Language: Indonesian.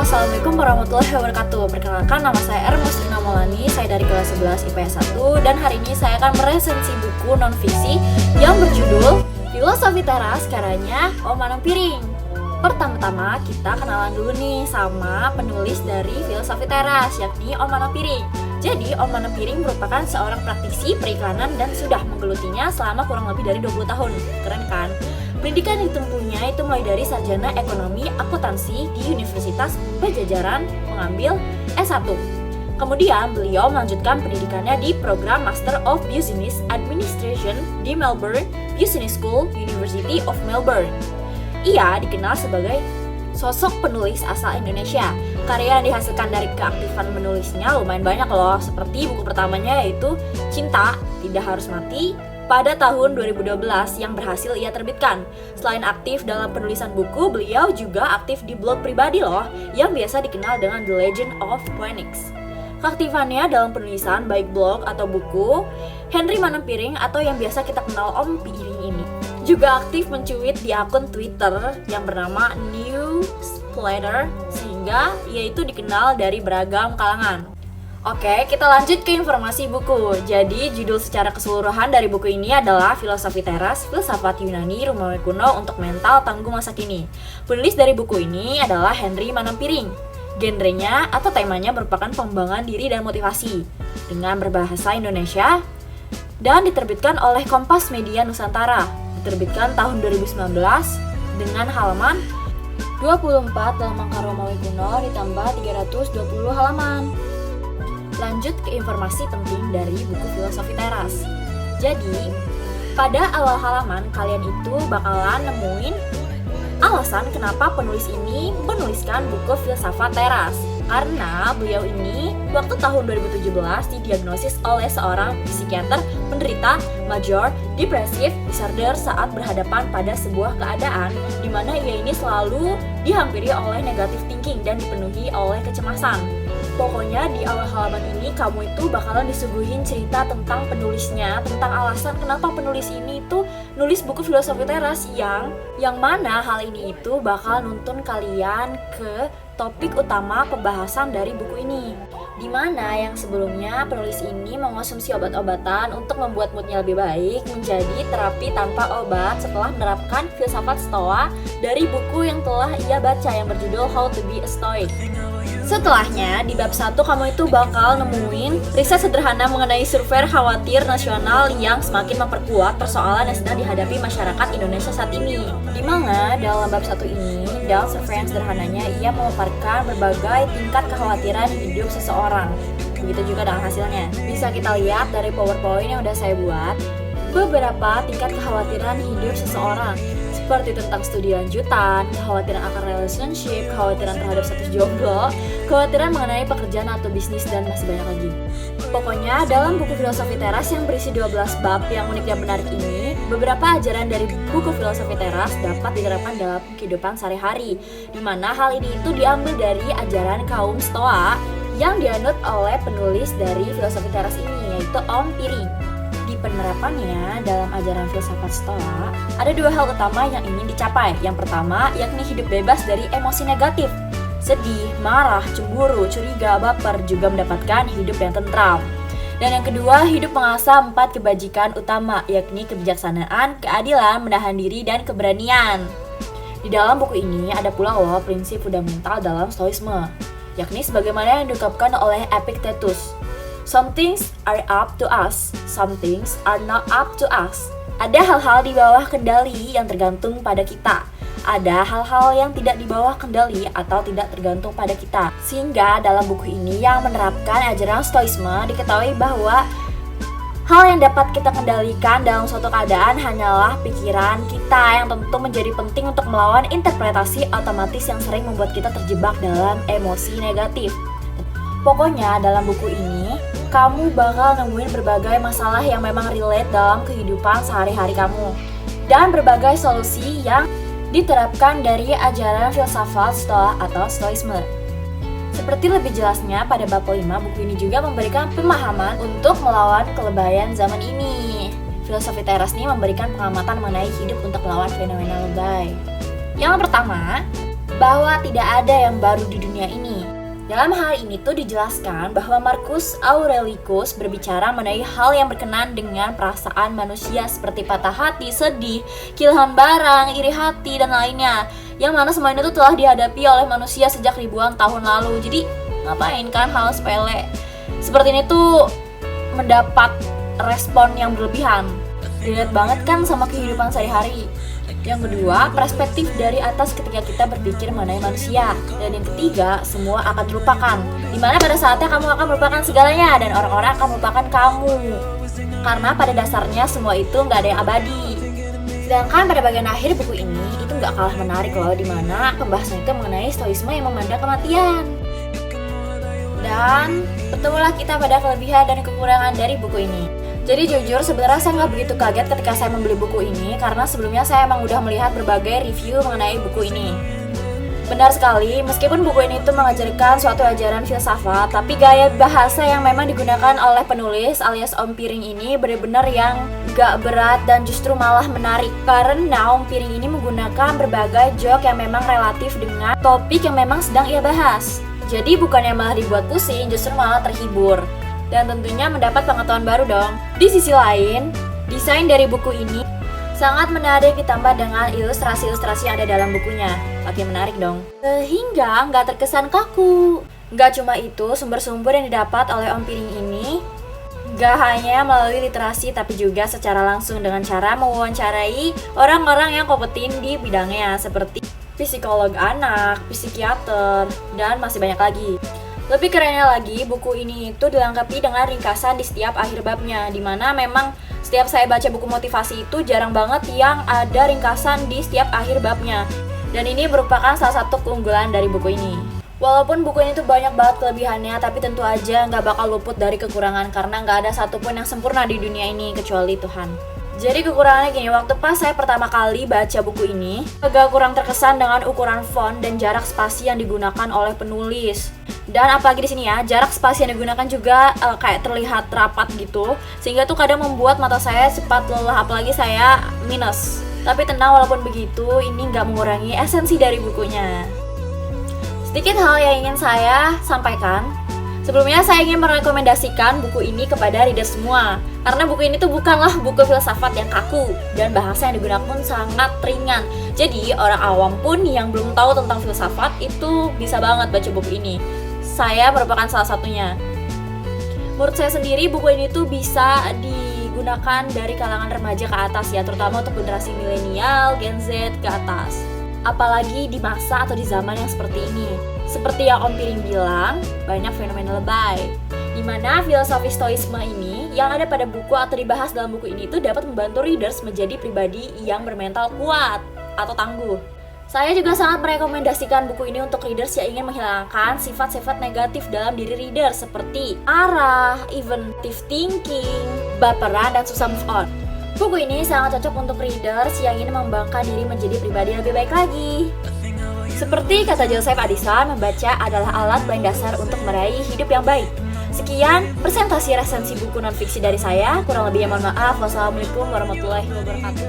Assalamualaikum warahmatullahi wabarakatuh. Perkenalkan, nama saya Ermustina Maulani, saya dari kelas 11 IPS 1, dan hari ini saya akan meresensi buku non-fiksi yang berjudul Filosofi Teras karanya Om Manang Piring. Pertama-tama kita kenalan dulu nih sama penulis dari Filosofi Teras, yakni Om Manang Piring. Jadi Om Manang Piring merupakan seorang praktisi periklanan dan sudah menggelutinya selama kurang lebih dari 20 tahun. Keren kan? Pendidikan yang ditempuhnya itu mulai dari sarjana ekonomi akuntansi di Universitas Pajajaran mengambil S1. Kemudian beliau melanjutkan pendidikannya di program Master of Business Administration di Melbourne Business School, University of Melbourne. Ia dikenal sebagai sosok penulis asal Indonesia. Karya yang dihasilkan dari keaktifan menulisnya lumayan banyak loh, seperti buku pertamanya yaitu Cinta Tidak Harus Mati pada tahun 2012 yang berhasil ia terbitkan. Selain aktif dalam penulisan buku, beliau juga aktif di blog pribadi loh, yang biasa dikenal dengan The Legend of Phoenix. Keaktifannya dalam penulisan, baik blog atau buku, Henry Manang Piring atau yang biasa kita kenal Om Piring ini, juga aktif mencuit di akun Twitter yang bernama Newsletter, sehingga ia itu dikenal dari beragam kalangan. Oke, kita lanjut ke informasi buku. Jadi, judul secara keseluruhan dari buku ini adalah Filosofi Teras, Filsafat Yunani Romawi Kuno untuk Mental Tangguh Masa Kini. Penulis dari buku ini adalah Henry Manang Piring. Genrenya atau temanya merupakan pengembangan diri dan motivasi dengan berbahasa Indonesia dan diterbitkan oleh Kompas Media Nusantara. Diterbitkan tahun 2019 dengan halaman 24 dalam angka Romawi Kuno ditambah 320 halaman. Lanjut ke informasi penting dari buku Filosofi Teras. Jadi, pada awal halaman kalian itu bakalan nemuin alasan kenapa penulis ini menuliskan buku Filsafat Teras. Karena beliau ini waktu tahun 2017 didiagnosis oleh seorang psikiater penderita major depressive disorder saat berhadapan pada sebuah keadaan di mana ia ini selalu dihampiri oleh negative thinking dan dipenuhi oleh kecemasan. Pokoknya di awal halaman ini kamu itu bakalan disuguhin cerita tentang penulisnya, tentang alasan kenapa penulis ini itu nulis buku Filosofi Teras yang mana hal ini itu bakal nuntun kalian ke topik utama pembahasan dari buku ini. Dimana yang sebelumnya penulis ini mengonsumsi obat-obatan untuk membuat moodnya lebih baik menjadi terapi tanpa obat setelah menerapkan filsafat Stoa dari buku yang telah ia baca yang berjudul How to be a Stoic. Setelahnya, di bab 1 kamu itu bakal nemuin riset sederhana mengenai survei khawatir nasional yang semakin memperkuat persoalan yang sedang dihadapi masyarakat Indonesia saat ini. Di mana dalam bab 1 ini, dalam survei yang sederhananya, ia memaparkan berbagai tingkat kekhawatiran hidup seseorang. Begitu juga dengan hasilnya. Bisa kita lihat dari PowerPoint yang udah saya buat, beberapa tingkat kekhawatiran hidup seseorang. Seperti tentang studi lanjutan, kekhawatiran akan relationship, kekhawatiran terhadap status jomblo, kekhawatiran mengenai pekerjaan atau bisnis, dan masih banyak lagi. Pokoknya dalam buku Filosofi Teras yang berisi 12 bab yang unik dan menarik ini, beberapa ajaran dari buku Filosofi Teras dapat diterapkan dalam kehidupan sehari-hari, di mana hal ini itu diambil dari ajaran kaum Stoa yang dianut oleh penulis dari Filosofi Teras ini, yaitu Om Piring. Di penerapannya dalam ajaran filsafat Stoa, ada dua hal utama yang ingin dicapai. Yang pertama, yakni hidup bebas dari emosi negatif. Sedih, marah, cemburu, curiga, baper juga mendapatkan hidup yang tentram. Dan yang kedua, hidup mengasah 4 kebajikan utama, yakni kebijaksanaan, keadilan, menahan diri, dan keberanian. Di dalam buku ini ada pula loh prinsip fundamental dalam Stoisme, yakni sebagaimana yang diungkapkan oleh Epictetus. Some things are up to us, some things are not up to us. Ada hal-hal di bawah kendali yang tergantung pada kita. Ada hal-hal yang tidak di bawah kendali atau tidak tergantung pada kita. Sehingga dalam buku ini yang menerapkan ajaran Stoisme diketahui bahwa hal yang dapat kita kendalikan dalam suatu keadaan hanyalah pikiran kita yang tentu menjadi penting untuk melawan interpretasi otomatis yang sering membuat kita terjebak dalam emosi negatif. Pokoknya dalam buku ini, kamu bakal nemuin berbagai masalah yang memang relate dalam kehidupan sehari-hari kamu. Dan berbagai solusi yang diterapkan dari ajaran filsafat Stoa atau Stoisme. Seperti lebih jelasnya pada bab 5, buku ini juga memberikan pemahaman untuk melawan kelebayan zaman ini. Filosofi Teras ini memberikan pengamatan mengenai hidup untuk melawan fenomena lebay. Yang pertama, bahwa tidak ada yang baru di dunia ini. Dalam hal ini tuh dijelaskan bahwa Marcus Aurelius berbicara mengenai hal yang berkenaan dengan perasaan manusia seperti patah hati, sedih, kehilangan barang, iri hati, dan lainnya. Yang mana semua ini tuh telah dihadapi oleh manusia sejak ribuan tahun lalu. Jadi ngapain kan hal sepele seperti ini tuh mendapat respon yang berlebihan. Dilihat banget kan sama kehidupan sehari-hari. Yang kedua, perspektif dari atas ketika kita berpikir mengenai manusia. Dan yang ketiga, semua akan terlupakan. Dimana pada saatnya kamu akan melupakan segalanya dan orang-orang akan melupakan kamu. Karena pada dasarnya semua itu nggak ada yang abadi. Sedangkan pada bagian akhir buku ini itu nggak kalah menarik loh, dimana pembahasan itu mengenai stoisme yang memandang kematian. Dan bertemulah kita pada kelebihan dan kekurangan dari buku ini. Jadi jujur sebenarnya saya nggak begitu kaget ketika saya membeli buku ini, karena sebelumnya saya emang udah melihat berbagai review mengenai buku ini. Benar sekali, meskipun buku ini tuh mengajarkan suatu ajaran filsafat, tapi gaya bahasa yang memang digunakan oleh penulis alias Om Piring ini benar-benar yang gak berat dan justru malah menarik. Karena Om Piring ini menggunakan berbagai joke yang memang relatif dengan topik yang memang sedang ia bahas. Jadi bukannya malah dibuat pusing, justru malah terhibur. Dan tentunya mendapat pengetahuan baru dong. Di sisi lain, desain dari buku ini sangat menarik ditambah dengan ilustrasi-ilustrasi yang ada dalam bukunya. Makin menarik dong. Sehingga nggak terkesan kaku. Nggak cuma itu, sumber-sumber yang didapat oleh Om Piring ini nggak hanya melalui literasi, tapi juga secara langsung dengan cara mewawancarai orang-orang yang kompeten di bidangnya, seperti psikolog anak, psikiater, dan masih banyak lagi. Lebih kerennya lagi, buku ini itu dilengkapi dengan ringkasan di setiap akhir babnya, dimana memang setiap saya baca buku motivasi itu jarang banget yang ada ringkasan di setiap akhir babnya. Dan ini merupakan salah satu keunggulan dari buku ini. Walaupun buku ini tuh banyak banget kelebihannya, tapi tentu aja nggak bakal luput dari kekurangan, karena nggak ada satupun yang sempurna di dunia ini kecuali Tuhan. Jadi kekurangannya gini, waktu pas saya pertama kali baca buku ini, agak kurang terkesan dengan ukuran font dan jarak spasi yang digunakan oleh penulis. Dan apalagi di sini ya, jarak spasi yang digunakan juga kayak terlihat rapat gitu, sehingga tuh kadang membuat mata saya cepat lelah, apalagi saya minus. Tapi tenang, walaupun begitu, ini nggak mengurangi esensi dari bukunya. Sedikit hal yang ingin saya sampaikan. Sebelumnya saya ingin merekomendasikan buku ini kepada reader semua, karena buku ini tuh bukanlah buku filsafat yang kaku, dan bahasa yang digunakan pun sangat ringan. Jadi orang awam pun yang belum tahu tentang filsafat itu bisa banget baca buku ini. Saya merupakan salah satunya. Menurut saya sendiri buku ini tuh bisa digunakan dari kalangan remaja ke atas ya, terutama untuk generasi milenial, Gen Z ke atas. Apalagi di masa atau di zaman yang seperti ini. Seperti yang Om Piring bilang, banyak fenomena lebay. Dimana filosofi stoisme ini yang ada pada buku atau dibahas dalam buku ini itu dapat membantu readers menjadi pribadi yang bermental kuat atau tangguh. Saya juga sangat merekomendasikan buku ini untuk readers yang ingin menghilangkan sifat-sifat negatif dalam diri reader seperti arah, inventive thinking, baperan, dan susah move on. Buku ini sangat cocok untuk readers yang ingin mengembangkan diri menjadi pribadi yang lebih baik lagi. Seperti kata Joseph Addison, membaca adalah alat paling dasar untuk meraih hidup yang baik. Sekian presentasi resensi buku non-fiksi dari saya. Kurang lebihnya mohon maaf. Wassalamualaikum warahmatullahi wabarakatuh.